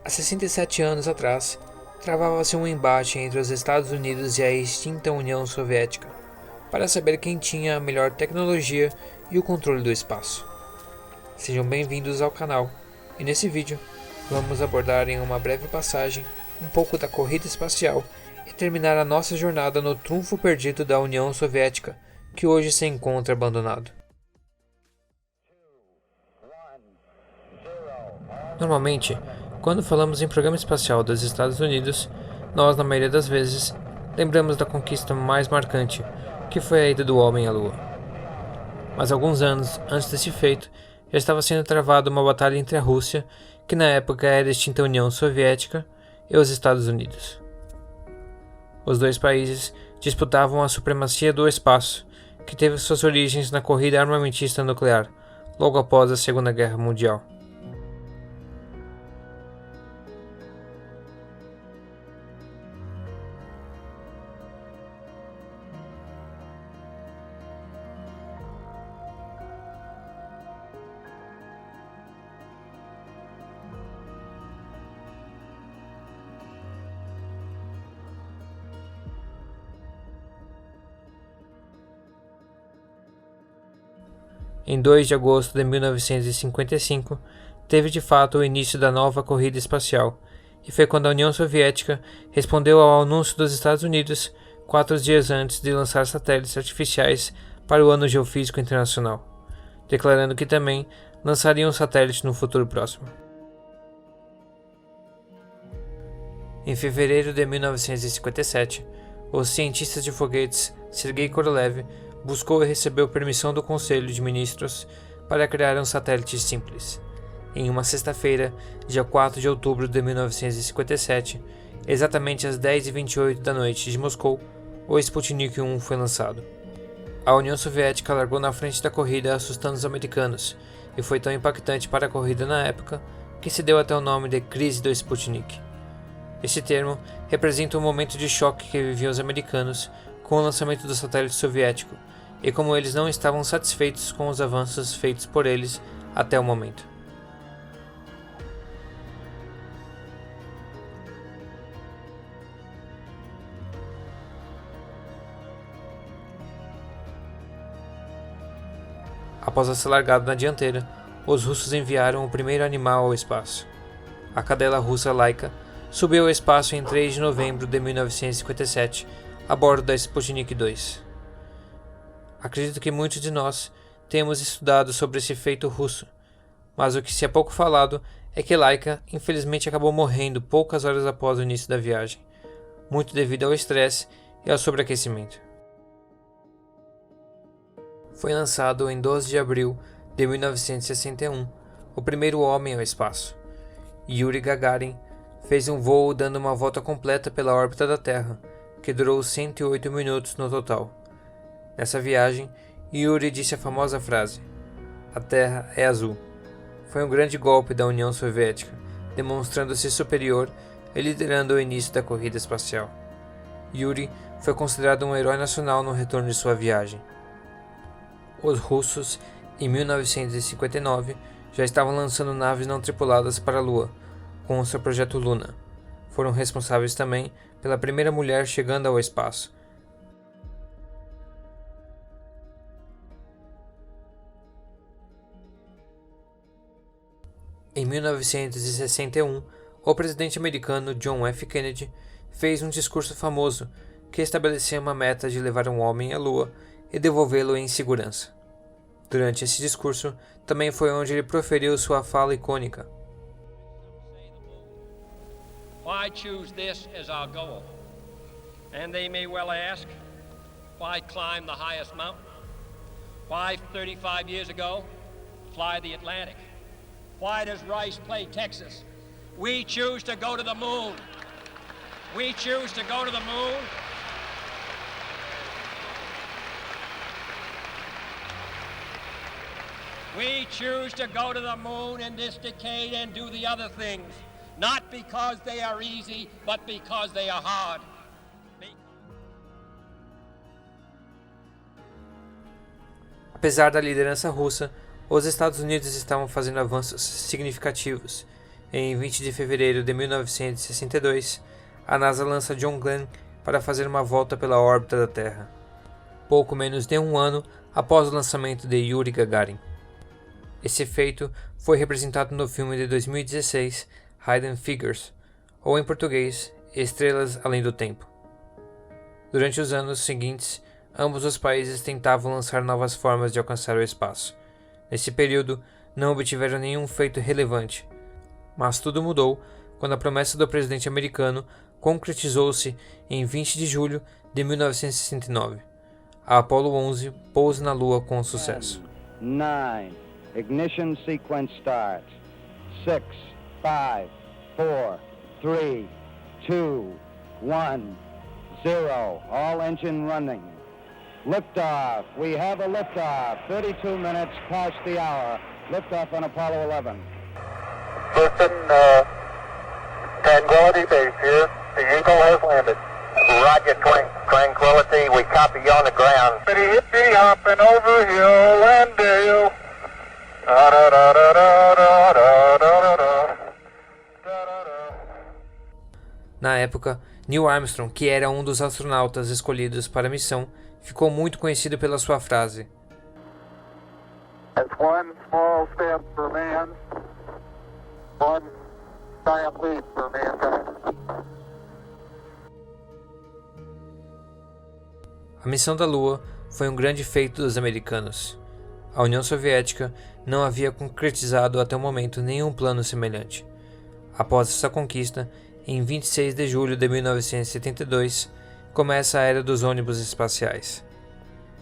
Há 67 anos atrás, travava-se um embate entre os Estados Unidos e a extinta União Soviética, para saber quem tinha a melhor tecnologia e o controle do espaço. Sejam bem-vindos ao canal, e nesse vídeo vamos abordar em uma breve passagem um pouco da corrida espacial e terminar a nossa jornada no trunfo perdido da União Soviética, que hoje se encontra abandonado. Normalmente, quando falamos em programa espacial dos Estados Unidos, nós, na maioria das vezes, lembramos da conquista mais marcante, que foi a ida do homem à Lua. Mas alguns anos antes desse feito, já estava sendo travada uma batalha entre a Rússia, que na época era a extinta União Soviética, e os Estados Unidos. Os dois países disputavam a supremacia do espaço, que teve suas origens na corrida armamentista nuclear, logo após a Segunda Guerra Mundial. Em 2 de agosto de 1955, teve de fato o início da nova corrida espacial, e foi quando a União Soviética respondeu ao anúncio dos Estados Unidos 4 dias antes de lançar satélites artificiais para o Ano Geofísico Internacional, declarando que também lançariam um satélite no futuro próximo. Em fevereiro de 1957, os cientistas de foguetes Sergei Korolev buscou e recebeu permissão do Conselho de Ministros para criar um satélite simples. Em uma sexta-feira, dia 4 de outubro de 1957, exatamente às 10h28 da noite de Moscou, o Sputnik 1 foi lançado. A União Soviética largou na frente da corrida, assustando os americanos, e foi tão impactante para a corrida na época que se deu até o nome de Crise do Sputnik. Esse termo representa um momento de choque que viviam os americanos com o lançamento do satélite soviético, e como eles não estavam satisfeitos com os avanços feitos por eles até o momento. Após a ser largado na dianteira, os russos enviaram o primeiro animal ao espaço. A cadela russa Laika subiu ao espaço em 3 de novembro de 1957, a bordo da Sputnik 2. Acredito que muitos de nós temos estudado sobre esse feito russo, mas o que se é pouco falado é que Laika infelizmente acabou morrendo poucas horas após o início da viagem, muito devido ao estresse e ao sobreaquecimento. Foi lançado em 12 de abril de 1961 o primeiro homem ao espaço. Yuri Gagarin fez um voo dando uma volta completa pela órbita da Terra, que durou 108 minutos no total. Nessa viagem, Yuri disse a famosa frase: "A Terra é azul". Foi um grande golpe da União Soviética, demonstrando-se superior e liderando o início da corrida espacial. Yuri foi considerado um herói nacional no retorno de sua viagem. Os russos, em 1959, já estavam lançando naves não tripuladas para a Lua, com o seu projeto Luna. Foram responsáveis também pela primeira mulher chegando ao espaço. Em 1961, o presidente americano John F. Kennedy fez um discurso famoso que estabelecia uma meta de levar um homem à Lua e devolvê-lo em segurança. Durante esse discurso, também foi onde ele proferiu sua fala icônica. Why choose this as our goal? And they may well ask, why climb the highest mountain? Why 35 years ago fly the Atlantic? Why does Rice play Texas? We choose to go to the moon. We choose to go to the moon. We choose to go to the moon in this decade and do the other things, not because they are easy, but because they are hard. Apesar da liderança russa, os Estados Unidos estavam fazendo avanços significativos, Em 20 de fevereiro de 1962, a NASA lança John Glenn para fazer uma volta pela órbita da Terra, pouco menos de um ano após o lançamento de Yuri Gagarin. Esse feito foi representado no filme de 2016 Hidden Figures, ou em português, Estrelas Além do Tempo. Durante os anos seguintes, ambos os países tentavam lançar novas formas de alcançar o espaço. Nesse período, não obtiveram nenhum feito relevante, mas tudo mudou quando a promessa do presidente americano concretizou-se em 20 de julho de 1969. A Apollo 11 pousa na Lua com sucesso. 9. Ignition sequence start. 6, 5, 4, 3, 2, 1, 0. All engine running. Liftoff. We have a liftoff. 32 minutes past the hour. Liftoff on Apollo 11. Houston, Tranquility Base here. The Eagle has landed. Roger, Tranquility. We copy you on the ground. Hippity hopping over hill and dale. Na época, Neil Armstrong, que era um dos astronautas escolhidos para a missão, ficou muito conhecido pela sua frase: That's one small step for man, one giant leap for mankind. A missão da Lua foi um grande feito dos americanos. A União Soviética não havia concretizado até o momento nenhum plano semelhante. Após essa conquista, em 26 de julho de 1972, começa a era dos ônibus espaciais.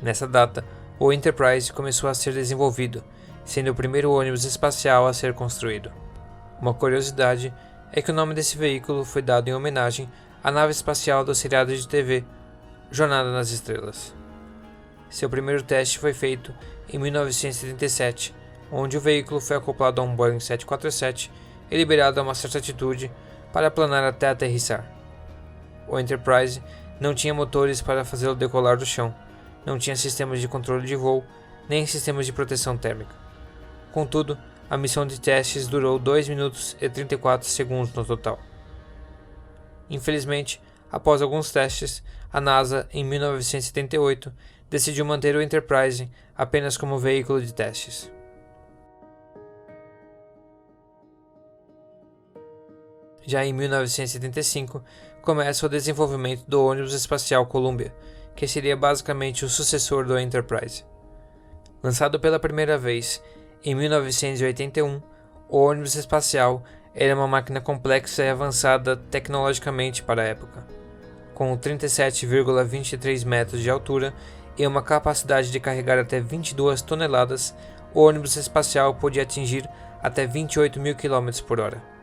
Nessa data, o Enterprise começou a ser desenvolvido, sendo o primeiro ônibus espacial a ser construído. Uma curiosidade é que o nome desse veículo foi dado em homenagem à nave espacial do seriado de TV Jornada nas Estrelas. Seu primeiro teste foi feito em 1977, onde o veículo foi acoplado a um Boeing 747 e liberado a uma certa altitude para planar até aterrissar. O Enterprise não tinha motores para fazê-lo decolar do chão, não tinha sistemas de controle de voo, nem sistemas de proteção térmica. Contudo, a missão de testes durou 2 minutos e 34 segundos no total. Infelizmente, após alguns testes, a NASA, em 1978, decidiu manter o Enterprise apenas como veículo de testes. Já em 1975, começa o desenvolvimento do ônibus espacial Columbia, que seria basicamente o sucessor do Enterprise. Lançado pela primeira vez em 1981, o ônibus espacial era uma máquina complexa e avançada tecnologicamente para a época. Com 37,23 metros de altura e uma capacidade de carregar até 22 toneladas, o ônibus espacial podia atingir até 28.000 km por hora.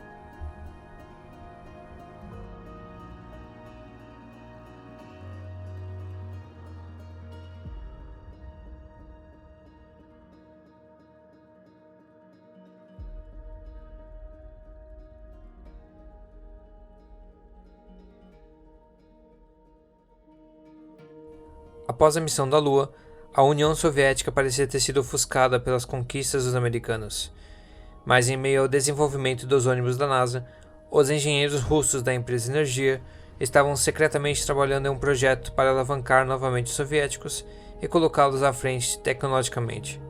Após a missão da Lua, a União Soviética parecia ter sido ofuscada pelas conquistas dos americanos. Mas em meio ao desenvolvimento dos ônibus da NASA, os engenheiros russos da empresa Energia estavam secretamente trabalhando em um projeto para alavancar novamente os soviéticos e colocá-los à frente tecnologicamente.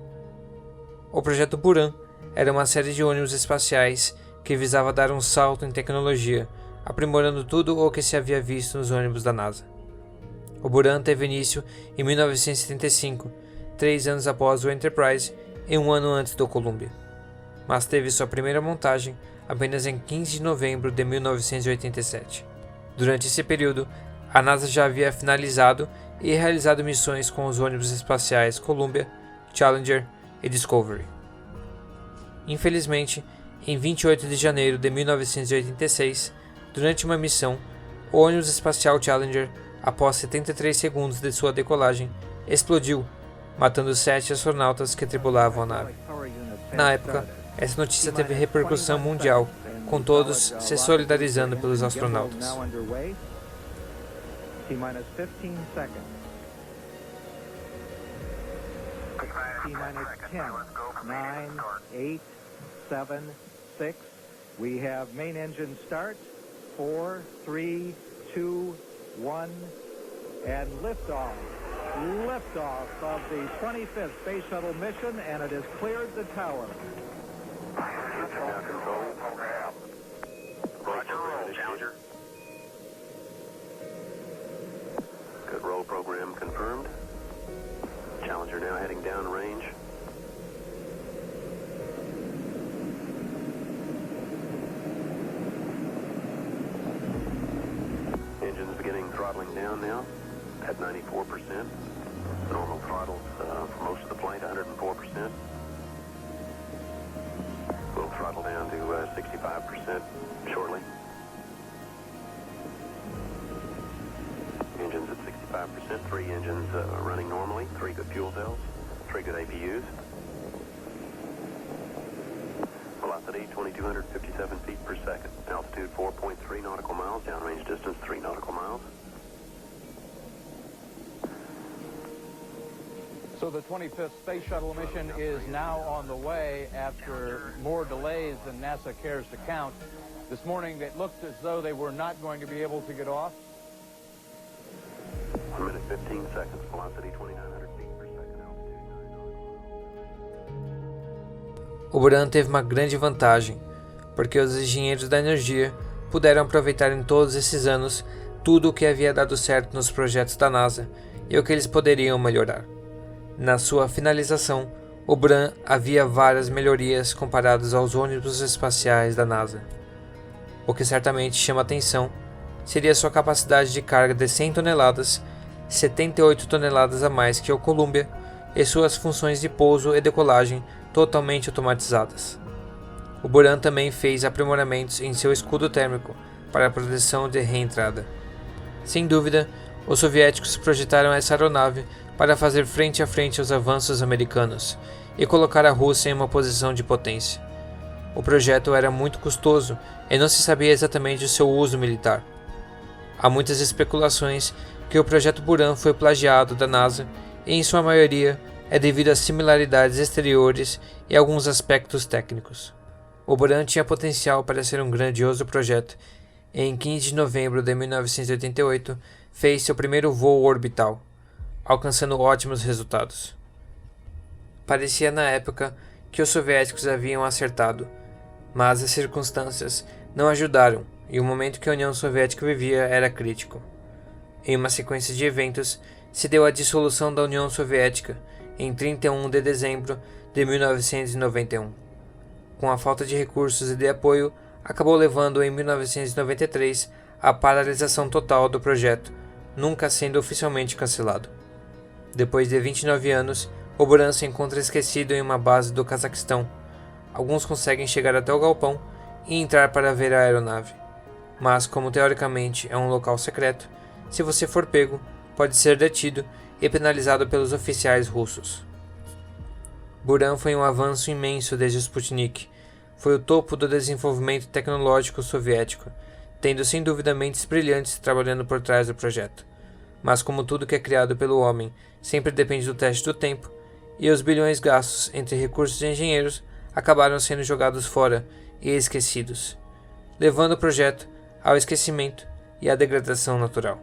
O projeto Buran era uma série de ônibus espaciais que visava dar um salto em tecnologia, aprimorando tudo o que se havia visto nos ônibus da NASA. O Buran teve início em 1975, 3 anos após o Enterprise e 1 ano antes do Columbia, mas teve sua primeira montagem apenas em 15 de novembro de 1987. Durante esse período, a NASA já havia finalizado e realizado missões com os ônibus espaciais Columbia, Challenger e Discovery. Infelizmente, em 28 de janeiro de 1986, durante uma missão, o ônibus espacial Challenger, após 73 segundos de sua decolagem, explodiu, matando 7 astronautas que tripulavam a nave. Na época, essa notícia teve repercussão mundial, com todos se solidarizando pelos astronautas. T-minus 15 seconds. T-minus 10, 9, 8, 7, 6, We have main engine start. 4, 3, 2, 1, and liftoff. Liftoff of the 25th Space Shuttle mission, and it has cleared the tower. Roger, roll, Challenger. Good roll program confirmed. Challenger now heading down range. Engines beginning throttling down now at 94%. Normal throttles for most of the flight, 104%. We'll throttle down to 65% shortly. Engines at 65%, 3 engines running normally, 3 good fuel cells, 3 good APUs. Velocity 2,257 feet per second. Altitude 4.3 nautical miles, downrange distance 3 nautical miles. So the 25th Space Shuttle mission is now on the way after more delays than NASA cares to count. This morning it looked as though they were not going to be able to get off. 1 minute 15 seconds, velocity 2,900 feet per second, altitude 9 nautical miles. O Buran teve uma grande vantagem, porque os engenheiros da energia puderam aproveitar em todos esses anos tudo o que havia dado certo nos projetos da NASA e o que eles poderiam melhorar. Na sua finalização, o Buran havia várias melhorias comparadas aos ônibus espaciais da NASA. O que certamente chama atenção seria sua capacidade de carga de 100 toneladas, 78 toneladas a mais que o Columbia, e suas funções de pouso e decolagem totalmente automatizadas. O Buran também fez aprimoramentos em seu escudo térmico para a proteção de reentrada. Sem dúvida, os soviéticos projetaram essa aeronave para fazer frente a frente aos avanços americanos e colocar a Rússia em uma posição de potência. O projeto era muito custoso e não se sabia exatamente o seu uso militar. Há muitas especulações que o projeto Buran foi plagiado da NASA e, em sua maioria, é devido a similaridades exteriores e alguns aspectos técnicos. O Buran tinha potencial para ser um grandioso projeto e, em 15 de novembro de 1988, fez seu primeiro voo orbital, alcançando ótimos resultados. Parecia na época que os soviéticos haviam acertado, mas as circunstâncias não ajudaram e o momento que a União Soviética vivia era crítico. Em uma sequência de eventos, se deu a dissolução da União Soviética em 31 de dezembro de 1991. Com a falta de recursos e de apoio, acabou levando em 1993 à paralisação total do projeto, nunca sendo oficialmente cancelado. Depois de 29 anos, o Buran se encontra esquecido em uma base do Cazaquistão. Alguns conseguem chegar até o galpão e entrar para ver a aeronave. Mas, como teoricamente é um local secreto, se você for pego, pode ser detido e penalizado pelos oficiais russos. Buran foi um avanço imenso desde o Sputnik. Foi o topo do desenvolvimento tecnológico soviético, tendo sem dúvida mentes brilhantes trabalhando por trás do projeto. Mas como tudo que é criado pelo homem sempre depende do teste do tempo, e os bilhões gastos entre recursos e engenheiros acabaram sendo jogados fora e esquecidos, levando o projeto ao esquecimento e à degradação natural.